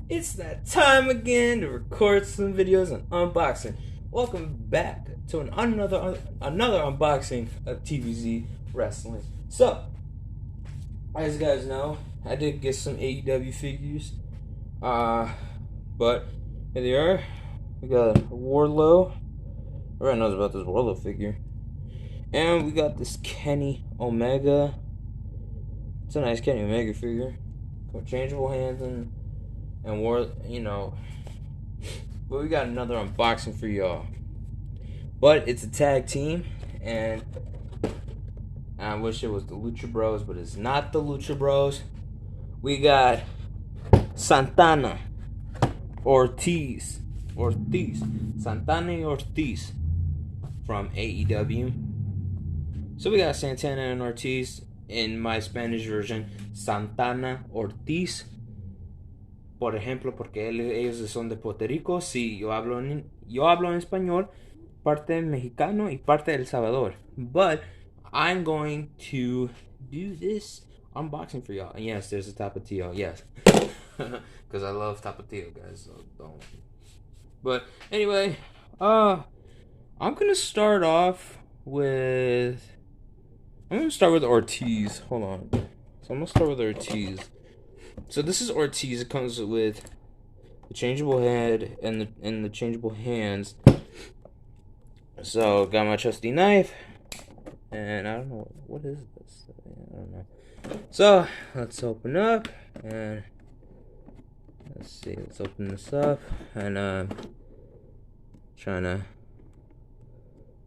It's that time again to record some videos and unboxing. Welcome back to another unboxing of TVZ Wrestling. So, as you guys know, I did get some AEW figures. But here they are. We got Wardlow. Everyone knows about this Wardlow figure. And we got this Kenny Omega. It's a nice Kenny Omega figure. With changeable hands and but we got another unboxing for y'all. But it's a tag team, and I wish it was the Lucha Bros, but it's not the Lucha Bros. We got Santana, Ortiz, Santana and Ortiz from AEW. So we got Santana and Ortiz in my Spanish version, Santana Ortiz. Por ejemplo, porque ellos son de Puerto Rico. Sí, yo hablo en español, parte mexicano y parte de El Salvador. But I'm going to do this unboxing for y'all. And yes, there's a Tapatio. Yes, because I love Tapatio, guys. So don't. But anyway, I'm gonna start off with. I'm gonna start with Ortiz. Hold on. So I'm gonna start with Ortiz. So this is Ortiz. It comes with the changeable head and the changeable hands. So got my trusty knife, and I don't know what is this. I don't know. So let's open up and let's see. Let's open this up and trying to.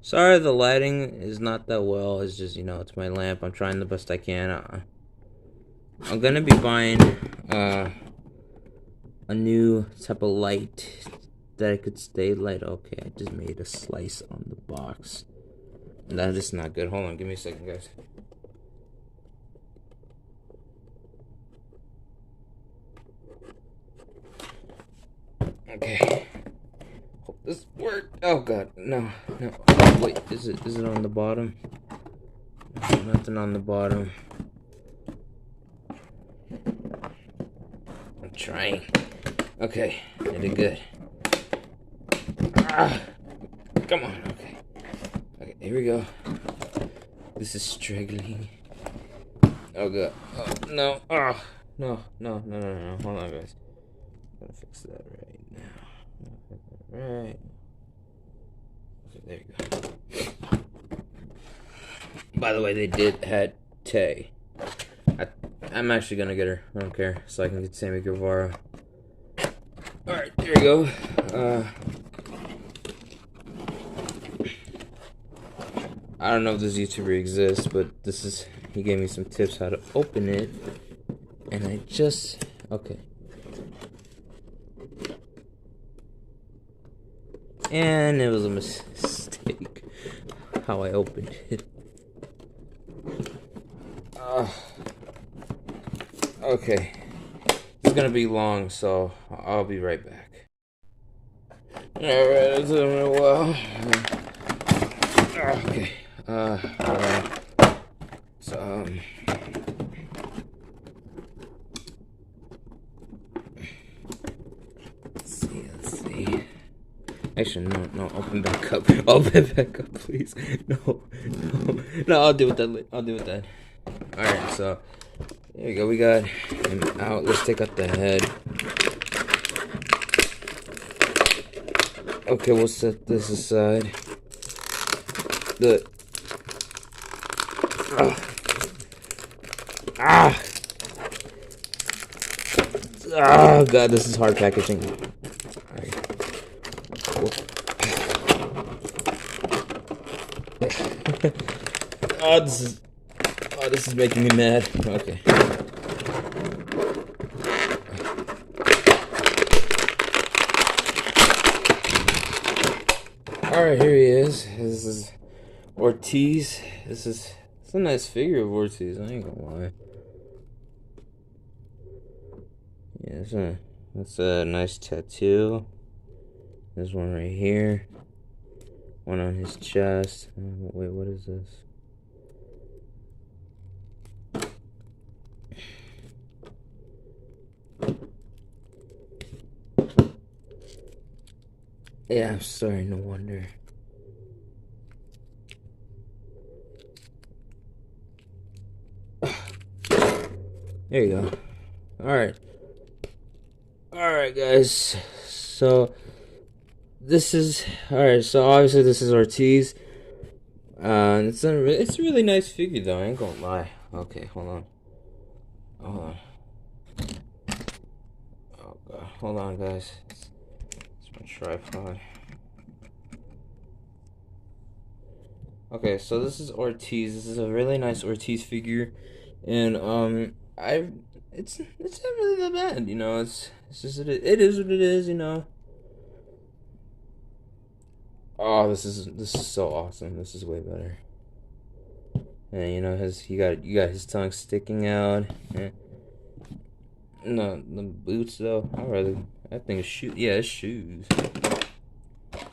Sorry, the lighting is not that well. It's just it's my lamp. I'm trying the best I can. I'm gonna be buying a new type of light that it could stay light. Okay, I just made a slice on the box. That is not good. Hold on, give me a second, guys. Okay. Hope this worked. Oh god, no. Oh, wait, is it on the bottom? No, nothing on the bottom. I'm trying. Okay, I did good. Come on, okay. Okay, here we go. This is struggling. Oh god. Oh, no. Oh, no. Hold on, guys. I'm gonna fix that right now. Right. Okay, there you go. By the way, they did had Tay. I'm actually gonna get her. I don't care. So I can get Sammy Guevara. Alright, there we go. I don't know if this YouTuber exists, but he gave me some tips how to open it. And okay. And it was a mistake how I opened it. Okay. It's gonna be long, so I'll be right back. Alright, it's been a while. Okay. So, let's see. Actually, no, open back up. Open back up, please. No, I'll deal with that. Alright, so, there we go. We got him out. Let's take out the head. Okay, we'll set this aside. Oh god, this is hard packaging. Right. This is making me mad. Okay. Alright, here he is. This is Ortiz. It's a nice figure of Ortiz, I ain't gonna lie. Yeah, that's a nice tattoo. There's one right here. One on his chest. Wait, what is this? Yeah, I'm sorry, no wonder. There you go. Alright. Alright, guys. So, this is... Alright, so obviously this is Ortiz. It's a really nice figure, though. I ain't gonna lie. Okay, hold on. Hold on. Oh, God. Hold on, guys. It's my tripod. Okay, so this is Ortiz. This is a really nice Ortiz figure. And, it's not really that bad, you know. It's just it is what it is, you know. Oh, this is so awesome. This is way better. And you know, you got his tongue sticking out. Yeah. No, the boots though. I think it's shoes. Yeah, it's shoes.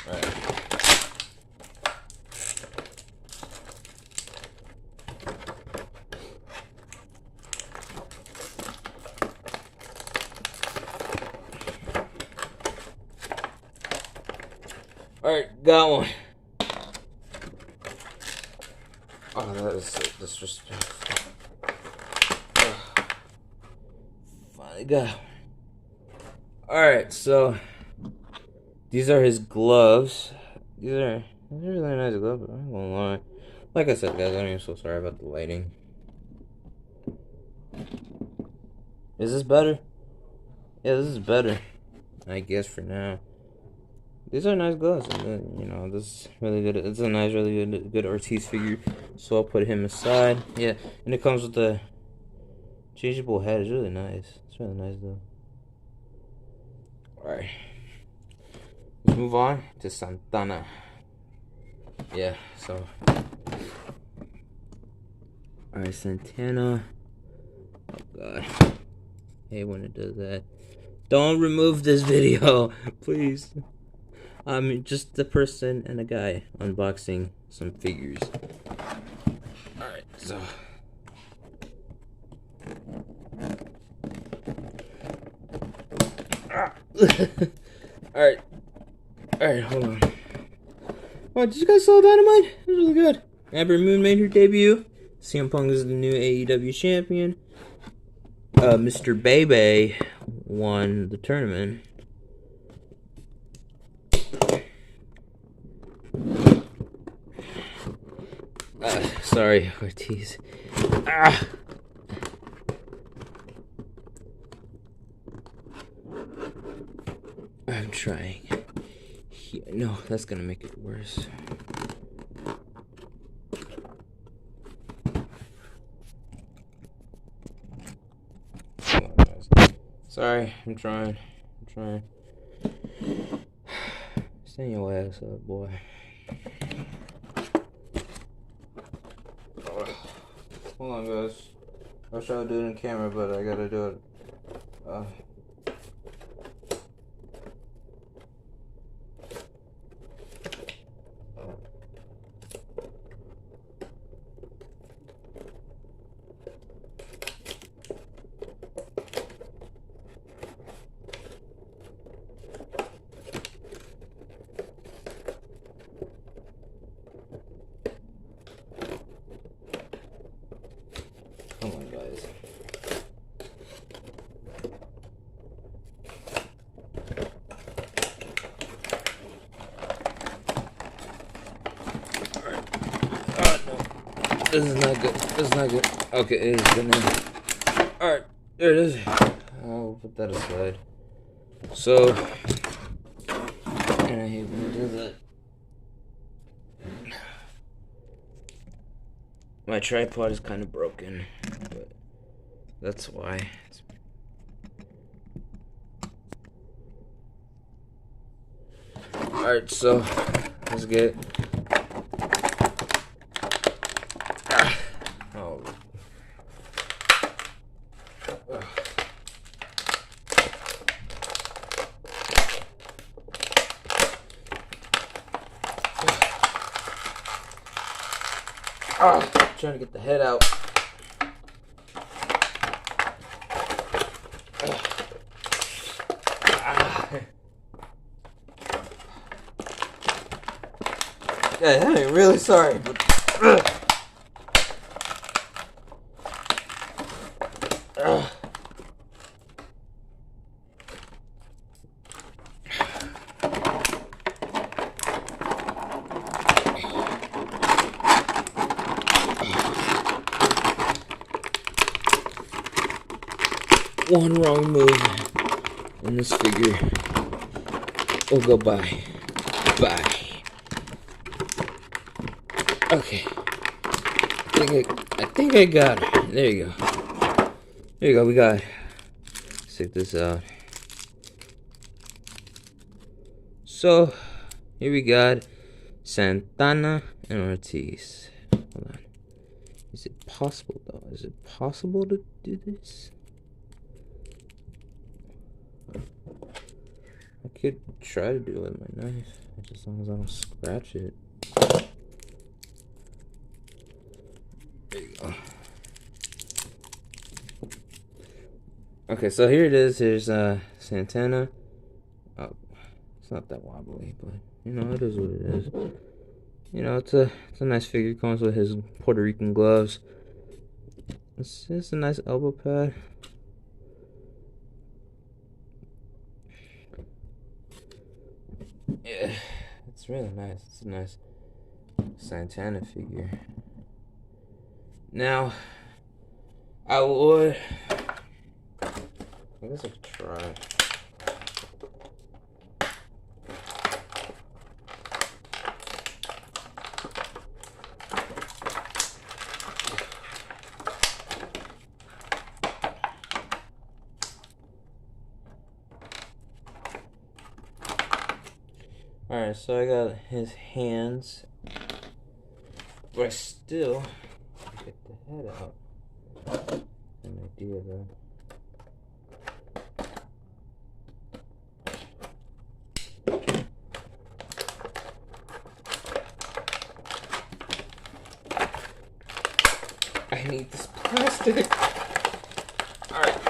Right. Alright, got one. Oh, that is so disrespectful. Finally got one. Alright, so these are his gloves. These are really nice gloves, but I'm not gonna lie. Like I said, guys, I'm so sorry about the lighting. Is this better? Yeah, this is better. I guess for now. These are nice gloves. You know, this is really good. It's a nice, really good Ortiz figure. So I'll put him aside. Yeah, and it comes with the changeable head. It's really nice. It's really nice though. Alright. Let's move on to Santana. Yeah, so. Alright, Santana. Oh god. I hate when it does that. Don't remove this video, please. I'm just a person and a guy unboxing some figures. Alright, so. Alright. Alright, hold on. Oh, did you guys saw Dynamite? It was really good. Amber Moon made her debut. CM Punk is the new AEW champion. Mr. Bebe won the tournament. Sorry, Ortiz. I'm trying. No, that's gonna make it worse. Sorry, I'm trying. Stand your ass up, boy. Hold on, guys. I wish I would do it in camera, but I gotta do it. Come on, guys. Alright. Oh, no. This is not good. Okay, it is good now. Alright, there it is. I'll put that aside. So, and I hate when I do that. My tripod is kind of broken, but that's why. Alright, so let's get. Oh. Trying to get the head out. I'm really sorry, but one wrong move and this figure will go bye. Okay. I think I got it. There you go. We got it. Let's check this out. So, here we got Santana and Ortiz. Hold on. Is it possible, though? Is it possible to do this? I could try to do it with my knife, just as long as I don't scratch it. There you go. Okay, so here it is. Here's Santana. Oh, it's not that wobbly, but you know it is what it is. You know, it's a nice figure. It comes with his Puerto Rican gloves. It's just a nice elbow pad. Yeah, it's really nice. It's a nice Santana figure. Now, I guess I could try. Alright, so I got his hands, but I still get the head out. An idea though. I need this plastic. Alright.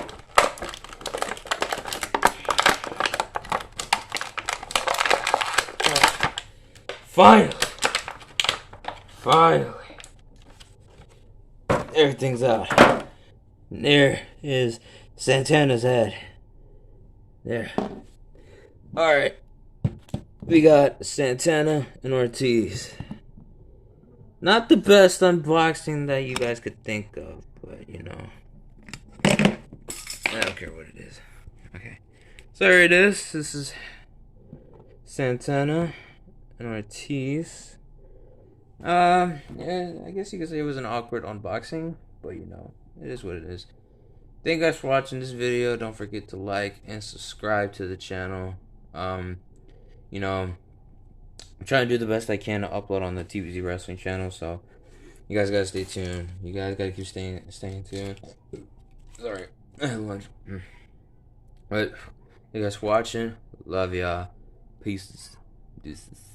Finally. Everything's out. There is Santana's head. There. Alright. We got Santana and Ortiz. Not the best unboxing that you guys could think of, but you know. I don't care what it is. Okay. So here it is. This is Santana and Ortiz. Yeah, I guess you could say it was an awkward unboxing, but you know, it is what it is. Thank you guys for watching this video. Don't forget to like and subscribe to the channel. You know, I'm trying to do the best I can to upload on the TBZ Wrestling channel, so you guys gotta stay tuned. You guys gotta keep staying tuned. Sorry, I had lunch. But you guys for watching. Love y'all. Peace. Deuces.